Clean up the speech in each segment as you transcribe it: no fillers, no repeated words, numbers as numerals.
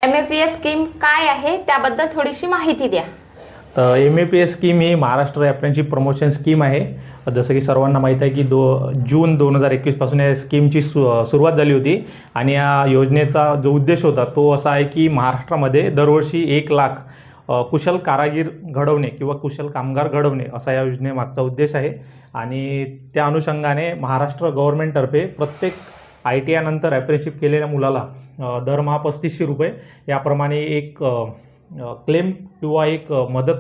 MAPS scheme काय आहे त्याबद्दल थोडीशी माहिती द्या। तर MAPS स्कीम ही महाराष्ट्र अप्रेंटिसशिप प्रमोशन स्कीम आहे। जसं की सर्वांना माहीत आहे की जून 2021 पासून या स्कीमची सुरुवात झाली होती आणि या योजनेचा जो उद्देश होता तो असा आहे की महाराष्ट्रामध्ये दरवर्षी 1 लाख कुशल कारागीर घडवणे किंवा कुशल कामगार घडवणे असा या योजनेमागचा उद्देश आहे। आणि त्या अनुषंगाने महाराष्ट्र गव्हर्नमेंटतर्फे प्रत्येक ITI नंतर अप्रेंटिसशिप केलेल्या मुलाला दरमहा 3500 रुपये याप्रमाणे एक क्लेम किंवा एक मदत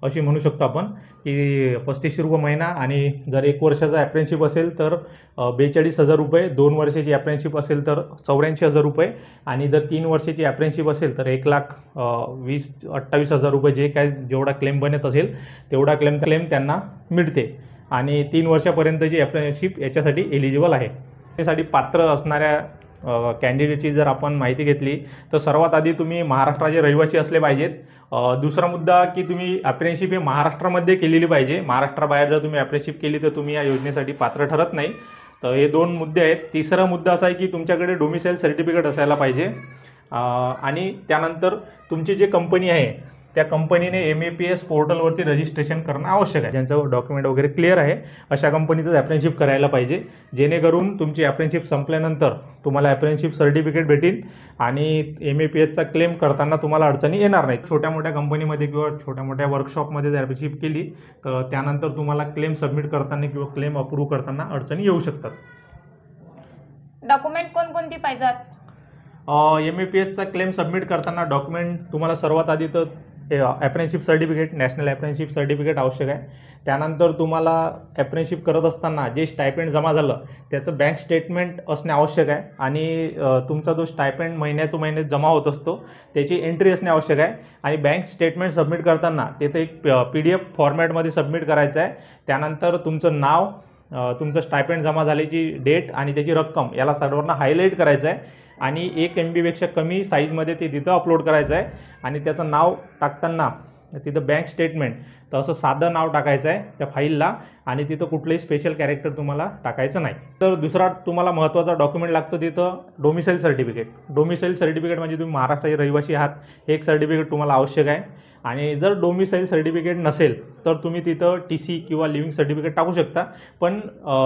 अशी म्हणू शकतो आपण की 3500 रुपये महिना। आणि जर 1 वर्षाचा अप्रेंटिसशिप असेल तर 42,000 रुपये, 2 वर्षाची अप्रेंटिसशिप असेल तर 84,000 रुपये आणि जर 3 वर्षाची अप्रेंटिसशिप असेल तर 1,28,000 रुपये जे काय जेवढा क्लेम बनत असेल तेवढा क्लेम त्यांना मिळते। आणि 3 वर्षापर्यंतची अप्रेंटिसशिप याच्यासाठी एलिजिबल आहे। त्यासाठी पात्र असणाऱ्या कॅन्डिडेटची जर आपण माहिती घेतली तर सर्वात आधी तुम्ही महाराष्ट्राचे रहिवासी असले पाहिजेत। दुसरा मुद्दा की तुम्ही अप्रेंटिसशिप हे महाराष्ट्रामध्ये केलेली पाहिजे। महाराष्ट्राबाहेर जर तुम्ही अप्रेंटिसशिप केली तर तुम्ही या योजनेसाठी पात्र ठरत नाही। तर हे 2 मुद्दे आहेत। तिसरा मुद्दा असा आहे की तुमच्याकडे डोमिसाईल सर्टिफिकेट असायला पाहिजे आणि त्यानंतर तुमची जी कंपनी आहे त्या कंपनीने MAPS पोर्टलवरती रजिस्ट्रेशन करणं आवश्यक आहे। ज्यांचं डॉक्युमेंट वगैरे क्लिअर आहे अशा कंपनीतच अप्रेंटिसशिप करायला पाहिजे, जेणेकरून तुमची अप्रेंटिसशिप संपल्यानंतर तुम्हाला अप्रेंटिसशिप सर्टिफिकेट भेटेल आणि MAPSचा क्लेम करताना तुम्हाला अडचणी येणार नाहीत। छोट्या मोठ्या कंपनीमध्ये किंवा छोट्या मोठ्या वर्कशॉपमध्ये जर अप्रेंटिसशिप केली तर त्यानंतर तुम्हाला क्लेम सबमिट करताना किंवा क्लेम अप्रूव्ह करताना अडचणी येऊ शकतात। डॉक्युमेंट कोणकोणती पाहिजेत? MAPSचा क्लेम सबमिट करताना डॉक्युमेंट तुम्हाला सर्वात आधी तर apprenticeship certificate, national apprenticeship certificate आवश्यक आहे। त्यानंतर तुम्हाला अप्रेंटिसशिप करत असताना जे स्टायपेंड जमा झालं त्याचं बँक स्टेटमेंट असणे आवश्यक आहे आणि तुमचा जो स्टायपेंड महिन्यातून महिन्यात जमा होत असतो त्याची एंट्री असणे आवश्यक आहे। आणि बँक स्टेटमेंट सबमिट करताना तिथे एक PDF फॉर्मॅटमध्ये सबमिट करायचं आहे। त्यानंतर तुमचं नाव, तुमचं स्टायपेंड जमा झाल्याची डेट आणि त्याची रक्कम याला सर्वांना हायलाईट करायचं आहे आणि 1 MB पेक्षा कमी साईजमध्ये ते तिथं अपलोड करायचं आहे। आणि त्याचं नाव टाकताना तिथं बँक स्टेटमेंट तर असं साधं नाव टाकायचं आहे त्या फाईलला आणि तिथं कुठलंही स्पेशल कॅरेक्टर तुम्हाला टाकायचं नाही। तर दुसरा तुम्हाला महत्त्वाचा डॉक्युमेंट लागतो तिथं डोमिसाईल सर्टिफिकेट। डोमिसाईल सर्टिफिकेट म्हणजे तुम्ही महाराष्ट्राचे रहिवासी आहात हे एक सर्टिफिकेट तुम्हाला आवश्यक आहे। आणि जर डोमिसाईल सर्टिफिकेट नसेल तर तुम्ही तिथं TC किंवा लिव्हिंग सर्टिफिकेट टाकू शकता, पण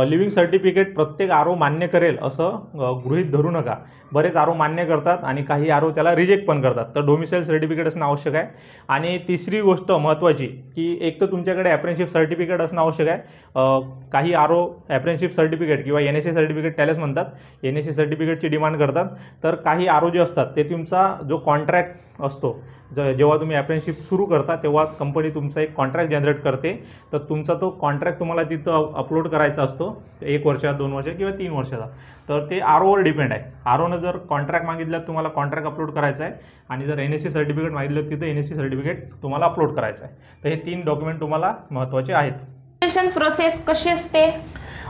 लिव्हिंग सर्टिफिकेट प्रत्येक RO मान्य करेल असं गृहीत धरू नका। बरेच RO मान्य करतात आणि काही RO त्याला रिजेक्ट पण करतात। तर डोमिसाईल सर्टिफिकेट असणं आवश्यक आहे। आणि तिसरी गोष्ट महत्त्वाची की एक तर तुमच्याकडे अप्रेंटिसशिप सर्टिफिकेट असणं आवश्यक आहे। काही RO अप्रेंटिसशिप सर्टिफिकेट किंवा NSA सर्टिफिकेट त्यालाच म्हणतात, NSA सर्टिफिकेटची डिमांड करतात। तर काही RO जे असतात ते तुमचा जो कॉन्ट्रॅक्ट असतो जेव्हा तुम्ही अप्रेंटिसशिप सुरू करता तेव्हा कंपनी तुमचा एक कॉन्ट्रॅक्ट जनरेट करते। तर तुमचा तो कॉन्ट्रॅक्ट तुम्हाला तिथं अपलोड करायचा असतो 1 वर्ष, 2 वर्ष किंवा 3 वर्षाचा। तर ते ROवर डिपेंड आहे। ROनं जर कॉन्ट्रॅक्ट मागितलं तुम्हाला कॉन्ट्रॅक्ट अपलोड करायचं आहे आणि जर NSA सर्टिफिकेट मागितलं तिथं NSA सर्टिफिकेट तुम्हाला अपलोड करायचं आहे। तर हे 3 डॉक्युमेंट तुम्हाला महत्त्वाचे आहेत। रजिस्ट्रेशन प्रोसेस कशी असते?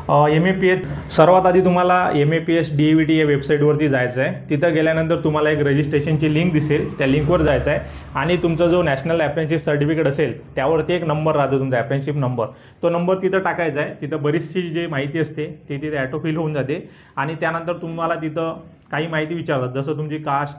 MAPS सर्वात आधी तुम्हाला MAPS DAVT या वेबसाईटवरती जायचं आहे। तिथं गेल्यानंतर तुम्हाला एक रजिस्ट्रेशनची लिंक दिसेल, त्या लिंकवर जायचं आहे आणि तुमचा जो नॅशनल अप्रेंटिसशिप सर्टिफिकेट असेल त्यावरती एक नंबर राहतो तुमचा अप्रेंटिसशिप नंबर, तो नंबर तिथं टाकायचा आहे। तिथं बरीचशी जी माहिती असते ती तिथे ॲटो फिल होऊन जाते आणि त्यानंतर तुम्हाला तिथं काही माहिती विचारतात, जसं तुमची कास्ट,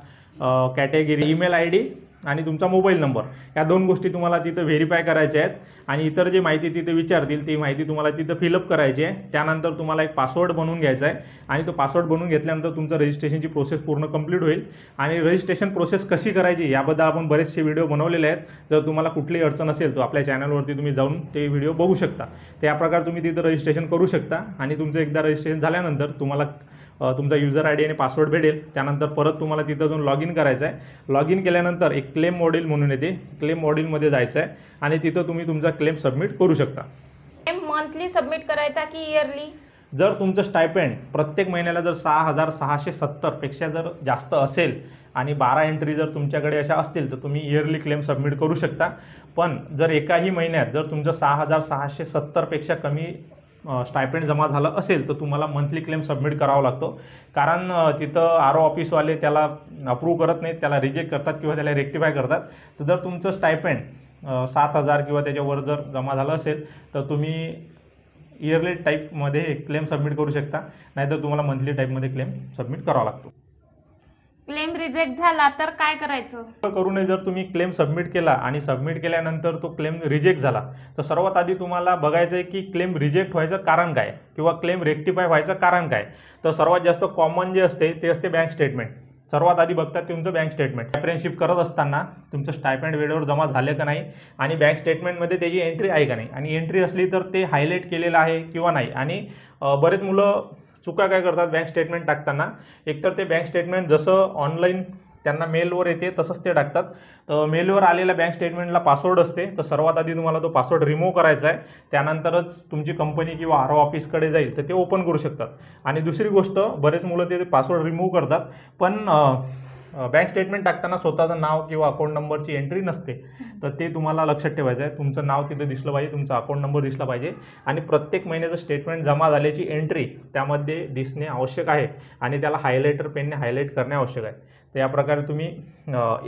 कॅटेगरी, ईमेल ID आणि तुमचा मोबाईल नंबर, या 2 गोष्टी तुम्हाला तिथं व्हेरीफाय करायच्या आहेत। आणि इतर जे माहिती तिथे विचारतील ती माहिती तुम्हाला तिथं फिलअप करायची आहे। त्यानंतर तुम्हाला एक पासवर्ड बनवून घ्यायचा आहे आणि तो पासवर्ड बनवून घेतल्यानंतर तुमचं रजिस्ट्रेशनची प्रोसेस पूर्ण कंप्लीट होईल। आणि रजिस्ट्रेशन प्रोसेस कशी करायची याबद्दल आपण बरेचसे व्हिडिओ बनवलेले आहेत। जर तुम्हाला कुठलीही अडचण असेल तर आपल्या चॅनलवरती तुम्ही जाऊन ते व्हिडिओ बघू शकता। त्याप्रकारे तुम्ही तिथं रजिस्ट्रेशन करू शकता आणि तुमचं एकदा रजिस्ट्रेशन झाल्यानंतर तुम्हाला तुमचा यूजर ID आणि पासवर्ड भेटेल। त्यानंतर परत तुम्हाला तिथं जाऊन लॉग इन करायचं आहे। लॉग इन केल्यानंतर एक क्लेम मॉड्यूल म्हणून येते, क्लेम मॉड्यूलमध्ये जायचं आहे आणि तिथं तुम्ही तुमचा क्लेम सबमिट करू शकता। क्लेम मंथली सबमिट करायचा की इयरली? जर तुमचं स्टायपेंड प्रत्येक महिन्याला जर 6,670 पेक्षा जर जास्त असेल आणि 12 एंट्री जर तुमच्याकडे अशा असतील तर तुम्ही इयरली क्लेम सबमिट करू शकता। पण जर एकाही महिन्यात जर तुमचं 6,670 पेक्षा कमी स्टायपेंड जमा झालं असेल तर तुम्हाला मंथली क्लेम सबमिट करावा लागतो, कारण तिथं RO ऑफिसवाले त्याला अप्रूव्ह करत नाहीत, त्याला रिजेक्ट करतात किंवा त्याला रेक्टिफाय करतात। तर जर तुमचं स्टायपेंड 7,000 किंवा त्याच्यावर जर जमा झालं असेल तर तुम्ही इयरली टाईपमध्ये क्लेम सबमिट करू शकता, नाहीतर तुम्हाला मंथली टाईपमध्ये क्लेम सबमिट करावा लागतो। क्लेम रिजेक्ट झाला तर काय करायचं? करू नये. जर तुम्ही क्लेम सबमिट केला आणि सबमिट केल्यानंतर तो क्लेम रिजेक्ट झाला तर सर्वात आधी तुम्हाला बघायचं आहे की क्लेम रिजेक्ट व्हायचं कारण काय किंवा क्लेम रेक्टिफाय व्हायचं कारण काय. तर सर्वात जास्त कॉमन जे असते ते असते बँक स्टेटमेंट. सर्वात आधी बघतात तुमचं बँक स्टेटमेंट. अप्रेंटिसशिप करत असताना तुमचं स्टायपेंड वेळेवर जमा झालं का नाही आणि बँक स्टेटमेंटमध्ये त्याची एंट्री आहे का नाही, आणि एंट्री असली तर ते हायलाईट केलेलं आहे किंवा नाही. आणि बरेच मुलं चुका काय करतात बँक स्टेटमेंट टाकताना, एकतर ते बँक स्टेटमेंट जसं ऑनलाईन त्यांना मेलवर येते तसंच ते टाकतात. तर मेलवर आलेल्या बँक स्टेटमेंटला पासवर्ड असते, तर सर्वात आधी तुम्हाला तो पासवर्ड रिमूव्ह करायचा आहे. त्यानंतरच तुमची कंपनी किंवा आर ओ ऑफिसकडे जाईल तर ते ओपन करू शकतात. आणि दुसरी गोष्ट, बरेच मुलं ते पासवर्ड रिमूव्ह करतात पण बँक स्टेटमेंट टाकताना स्वतःचं नाव किंवा अकाउंट नंबरची एंट्री नसते. तर ते तुम्हाला लक्षात ठेवायचं आहे. तुमचं नाव तिथे दिसलं पाहिजे, तुमचा अकाउंट नंबर दिसला पाहिजे आणि प्रत्येक महिन्याचं स्टेटमेंट जमा झाल्याची एंट्री त्यामध्ये दिसणे आवश्यक आहे आणि त्याला हायलायटर पेनने हायलाईट करणे आवश्यक आहे. तर या प्रकारे तुम्ही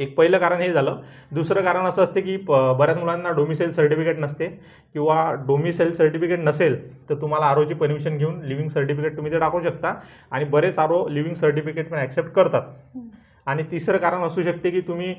एक पहिलं कारण हे झालं. दुसरं कारण असं असते की बऱ्याच मुलांना डोमिसाईल सर्टिफिकेट नसते किंवा डोमिसाईल सर्टिफिकेट नसेल तर तुम्हाला आर ओची परमिशन घेऊन लिव्हिंग सर्टिफिकेट तुम्ही ते टाकू शकता आणि बरेच आर ओ लिव्हिंग सर्टिफिकेट पण ॲक्सेप्ट करतात. आणि तिसरं कारण असू शकते की तुम्ही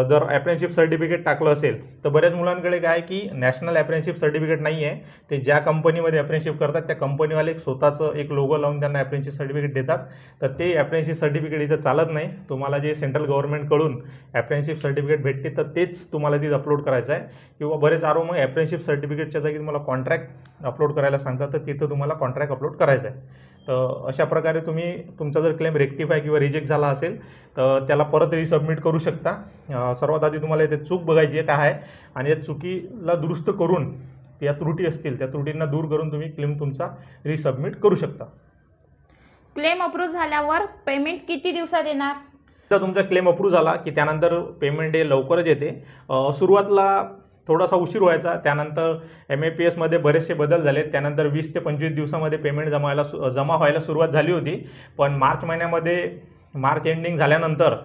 जर अप्रेंटिसशिप सर्टिफिकेट टाकलं असेल तर बऱ्याच मुलांकडे काय की नॅशनल अप्रेंटिसशिप सर्टिफिकेट नाही आहे. ते ज्या कंपनीमध्ये अप्रेंटिसशिप करतात त्या कंपनीवाले स्वतःचं एक लोगो लावून त्यांना अप्रेंटिसशिप सर्टिफिकेट देतात. तर ते अप्रेंटिसशिप सर्टिफिकेट इथं चालत नाही. तुम्हाला जे सेंट्रल गव्हर्नमेंटकडून अप्रेंटिसशिप सर्टिफिकेट भेटते तर तेच तुम्हाला तिथं अपलोड करायचं आहे. किंवा बरेच आरो मग अप्रेंटिसशिप सर्टिफिकेटच्या जागी तुम्हाला कॉन्ट्रॅक्ट अपलोड करायला सांगतात, तर तिथं तुम्हाला कॉन्ट्रॅक्ट अपलोड करायचं आहे. तर अशा प्रकारे तुम्ही तुमचा जर क्लेम रेक्टिफाय किंवा रिजेक्ट झाला असेल तर त्याला परत रिसबमिट करू शकता. सर्वात आधी तुम्हाला इथे चूक बघायची आहे काय आहे आणि या चुकीला दुरुस्त करून या त्रुटी असतील त्या त्रुटींना दूर करून तुम्ही क्लेम तुमचा रिसबमिट करू शकता. क्लेम अप्रूव्ह झाल्यावर पेमेंट किती दिवसात येणार? जर तुमचा क्लेम अप्रूव्ह झाला की त्यानंतर पेमेंट हे लवकरच येते. सुरुवातीला थोडासा उशीर व्हायचा, त्यानंतर MAPSमध्ये बरेचसे बदल झाले. त्यानंतर 20 ते 25 दिवसामध्ये पेमेंट जमा व्हायला सुरुवात झाली होती. पण मार्च महिन्यामध्ये मार्च एंडिंग झाल्यानंतर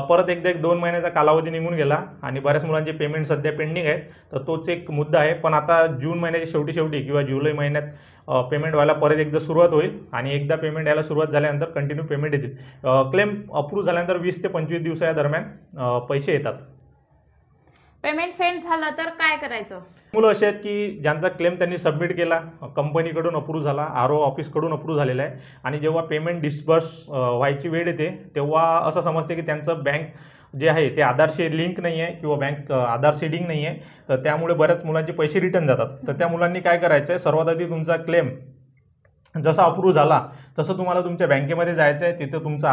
परत एकदा 1-2 महिन्याचा कालावधी निघून गेला आणि बऱ्याच मुलांचे पेमेंट सध्या पेंडिंग आहेत. तर तोच एक मुद्दा आहे. पण आता जून महिन्याच्या शेवटी किंवा जुलै महिन्यात पेमेंट व्हायला परत एकदा सुरुवात होईल आणि एकदा पेमेंट यायला सुरुवात झाल्यानंतर कंटिन्यू पेमेंट येतील. क्लेम अप्रूव्ह झाल्यानंतर 20 ते 25 दिवसा या दरम्यान पैसे येतात. पेमेंट फेल झालं तर काय करायचं? मुलं असे आहेत की ज्यांचा क्लेम त्यांनी सबमिट केला, कंपनीकडून अप्रूव्ह झाला, आर ओ ऑफिसकडून अप्रूव्ह झालेला आहे आणि जेव्हा पेमेंट डिस्बर्स व्हायची वेळ येते तेव्हा असं समजते की त्यांचं बँक जे आहे ते आधारशी लिंक नाही आहे किंवा बँक आधार सीडिंग नाही आहे. तर त्यामुळे बऱ्याच मुलांचे पैसे रिटर्न जातात. तर त्या मुलांनी काय करायचं आहे, सर्वात आधी तुमचा क्लेम जसा अप्रूव्ह झाला तसं तुम्हाला तुमच्या बँकेमध्ये जायचं आहे. तिथं तुमचं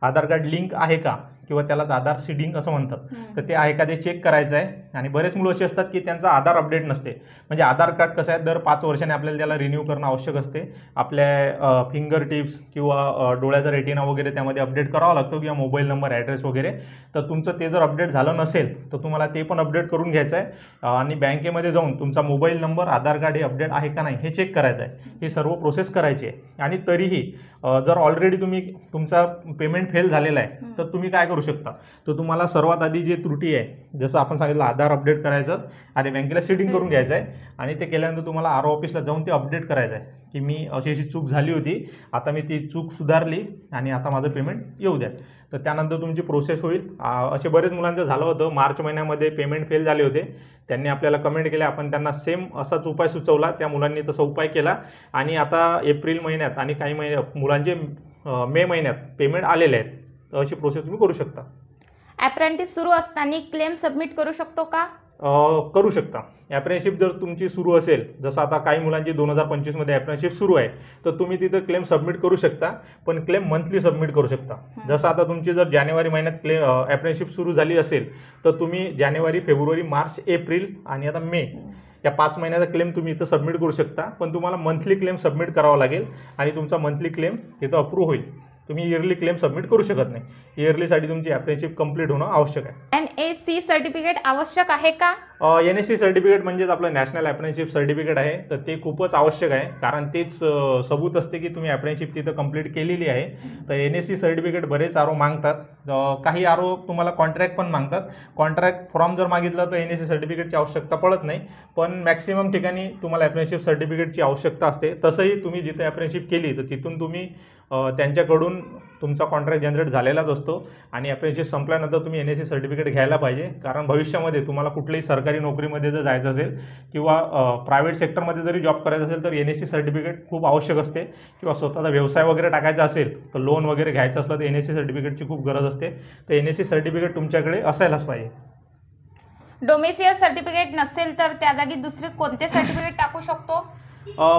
आधार कार्ड लिंक आहे का किंवा त्यालाच आधार सीडिंग असं म्हणतात, तर ते आहे का ते चेक करायचं आहे. आणि बरेच मुलं असे असतात की त्यांचा आधार अपडेट नसते. म्हणजे आधार कार्ड कसं आहे, दर 5 वर्षांनी आपल्याला त्याला रिन्यू करणं आवश्यक असते. आपल्या फिंगर टिप्स किंवा डोळ्याचा रेटिना वगैरे त्यामध्ये अपडेट करावा लागतो किंवा मोबाईल नंबर ॲड्रेस वगैरे. तर तुमचं ते जर अपडेट झालं नसेल तर तुम्हाला ते पण अपडेट करून घ्यायचं आहे आणि बँकेमध्ये जाऊन तुमचा मोबाईल नंबर, आधार कार्ड हे अपडेट आहे का नाही हे चेक करायचं आहे. ही सर्व प्रोसेस करायची आहे. आणि तरीही जर ऑलरेडी तुमचा पेमेंट फेल झालेला आहे तर तुम्ही काय करू शकता, तर तुम्हाला सर्वात आधी जी त्रुटी आहे, जसं आपण सांगितलं आधार अपडेट करायचं आणि बँकेला सीडिंग करून घ्यायचं आहे आणि ते केल्यानंतर तुम्हाला आर ओ ऑफिसला जाऊन ते अपडेट करायचं आहे की मी अशी चूक झाली होती, आता मी ती चूक सुधारली आणि आता माझं पेमेंट येऊ द्या. तर त्यानंतर तुमची प्रोसेस होईल. असे बरेच मुलांचं झालं होतं, मार्च महिन्यामध्ये पेमेंट फेल झाले होते. त्यांनी आपल्याला कमेंट केले, आपण त्यांना सेम असाच उपाय सुचवला, त्या मुलांनी तसा उपाय केला आणि आता एप्रिल महिन्यात आणि काही मुलांचे मे महिन्यात पेमेंट आलेले आहेत. तर अशी प्रोसेस तुम्ही करू शकता. अप्रेंटिस सुरू असताना क्लेम सबमिट करू शकतो का? करू शकता. अप्रेंटिसशिप जर तुमची सुरू असेल, जसं आता काही मुलांची 2025मध्ये अप्रेंटिसशिप सुरू आहे, तर तुम्ही तिथं क्लेम सबमिट करू शकता, पण क्लेम मंथली सबमिट करू शकता. जसं आता तुमची जर जानेवारी महिन्यात अप्रेंटिसशिप सुरू झाली असेल तर तुम्ही जानेवारी, फेब्रुवारी, मार्च, एप्रिल आणि आता मे या 5 महिन्याचा क्लेम तुम्ही इथं सबमिट करू शकता. पण तुम्हाला मंथली क्लेम सबमिट करावा लागेल आणि तुमचा मंथली क्लेम तिथं अप्रूव्ह होईल. तुम्ही इयरली क्लेम सबमिट करू शकत नाही. इयरलीसाठी तुमची अप्रेंटिसशिप कंप्लीट होणं आवश्यक आहे. NAC सर्टिफिकेट आवश्यक आहे का? NAC सर्टिफिकेट म्हणजेच आपलं नॅशनल अप्रेंटिसशिप सर्टिफिकेट आहे. तर ते खूपच आवश्यक आहे, कारण तेच सबूत असते की तुम्ही अप्रेंटिसशिप तिथं कंप्लीट केलेली आहे. तर NAC सर्टिफिकेट बरेच आरो मागतात. काही आरो तुम्हाला कॉन्ट्रॅक्ट पण मागतात. कॉन्ट्रॅक्ट फॉर्म जर मागितलं तर NAC सर्टिफिकेटची आवश्यकता पडत नाही, पण मॅक्सिमम ठिकाणी तुम्हाला अप्रेंटिसशिप सर्टिफिकेटची आवश्यकता असते. तसंही तुम्ही जिथे अप्रेंटिसशिप केली तर तिथून तुम्ही त्यांच्याकडून तुमचा कॉन्ट्रॅक्ट जनरेट झालेलाच असतो आणि अप्रेंटिसशिप संपल्यानंतर तुम्ही NSE सर्टिफिकेट घ्यायला पाहिजे, कारण भविष्यामध्ये तुम्हाला कुठल्याही सरकारी नोकरीमध्ये जर जायचं असेल किंवा प्रायव्हेट सेक्टरमध्ये जरी जॉब करायचं असेल तर NSE सर्टिफिकेट खूप आवश्यक असते, किंवा स्वतःचा व्यवसाय वगैरे टाकायचा असेल तर लोन वगैरे घ्यायचं असलं तर NSE सर्टिफिकेटची खूप गरज असते. तर NSE सर्टिफिकेट तुमच्याकडे असायलाच पाहिजे. डोमिसाईल सर्टिफिकेट नसेल तर त्या जागी दुसरे कोणते सर्टिफिकेट टाकू शकतो?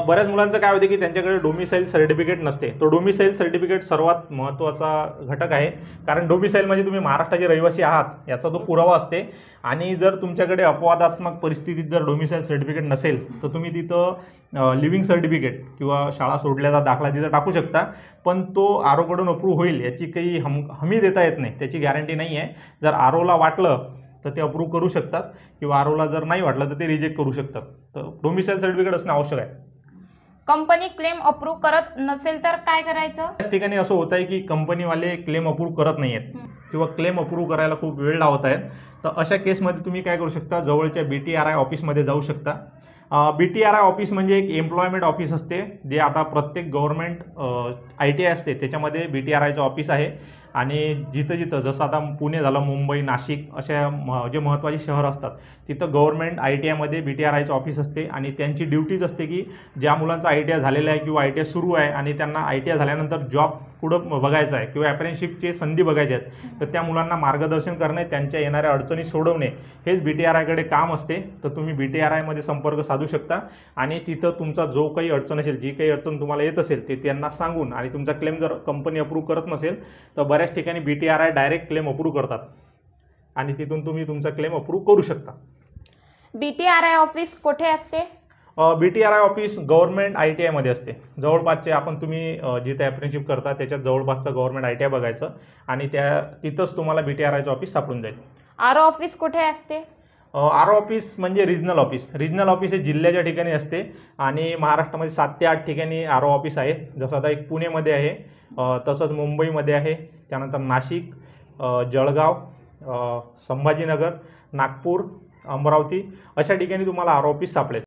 बऱ्याच मुलांचं काय होते की त्यांच्याकडे डोमिसाईल सर्टिफिकेट नसते. तो डोमिसाईल सर्टिफिकेट सर्वात महत्त्वाचा घटक आहे, कारण डोमिसाईल म्हणजे तुम्ही महाराष्ट्राचे रहिवासी आहात याचा तो पुरावा असते. आणि जर तुमच्याकडे अपवादात्मक परिस्थितीत जर डोमिसाईल सर्टिफिकेट नसेल तर तुम्ही तिथं लिव्हिंग सर्टिफिकेट किंवा शाळा सोडल्याचा दाखला तिथं टाकू शकता, पण तो आरोकडून अप्रूव्ह होईल याची काही हमी देता येत नाही, त्याची गॅरंटी नाही आहे. जर आरोला वाटलं तर ते अप्रूव्ह करू शकतात, किंवा आरोला जर नाही वाटलं तर ते रिजेक्ट करू शकतात. तर डोमिसाईल सर्टिफिकेट असणं आवश्यक आहे. कंपनी क्लेम अप्रूव्ह करत नसेल तर काय करायचं? त्याच ठिकाणी असं होत आहे की कंपनीवाले क्लेम अप्रूव्ह करत नाही आहेत किंवा क्लेम अप्रूव्ह करायला खूप वेळ लावत आहेत. तर अशा केसमध्ये तुम्ही काय करू शकता, जवळच्या BTRI ऑफिसमध्ये जाऊ शकता. BTRI ऑफिस म्हणजे एक एम्प्लॉयमेंट ऑफिस असते, जे आता प्रत्येक गव्हर्नमेंट ITI असते त्याच्यामध्ये BTRIचं ऑफिस आहे. आणि जिथं जिथं जसं आता पुणे झालं, मुंबई, नाशिक अशा जे महत्त्वाची शहरं असतात तिथं गव्हर्नमेंट ITIमध्ये BTRIचं ऑफिस असते. आणि त्यांची ड्युटीज असते की ज्या मुलांचा ITI झालेला आहे किंवा ITI सुरू आहे आणि त्यांना ITI झाल्यानंतर जॉब पुढं बघायचा आहे किंवा अप्रेंटिसशिपची संधी बघायची आहेत, तर त्या मुलांना मार्गदर्शन करणे, त्यांच्या येणाऱ्या अडचणी सोडवणे हेच BTRIकडे काम असते. तर तुम्ही BTRIमध्ये संपर्क साधू शकता आणि तिथं तुमचा जो काही अडचण असेल, जी काही अडचण तुम्हाला येत असेल ते त्यांना सांगून, आणि तुमचा क्लेम जर कंपनी अप्रूव्ह करत नसेल तर बऱ्याच ठिकाणी BTRI डायरेक्ट क्लेम अप्रूव्ह करतात आणि तिथून तुम्ही तुमचा क्लेम अप्रूव्ह करू शकता. BTRI ऑफिस कुठे असते? BTRI ऑफिस गव्हर्नमेंट ITIमध्ये असते. जवळपासचे तुम्ही जिथे अप्रेंटिसशिप करता त्याच्यात जवळपासचं गव्हर्नमेंट ITI बघायचं आणि तिथंच तुम्हाला BTRIचं ऑफिस सापडून जाईल. RO ऑफिस कुठे असते? RO ऑफिस म्हणजे रिजनल ऑफिस. रिजनल ऑफिस हे जिल्ह्याच्या ठिकाणी असते आणि महाराष्ट्रामध्ये 7 ते 8 ठिकाणी RO ऑफिस आहे. जसं आता एक पुणेमध्ये आहे, तसंच मुंबईमध्ये आहे, त्यानंतर नाशिक, जळगाव, संभाजीनगर, नागपूर, अमरावती अशा ठिकाणी तुम्हाला RO ऑफिस सापडेल.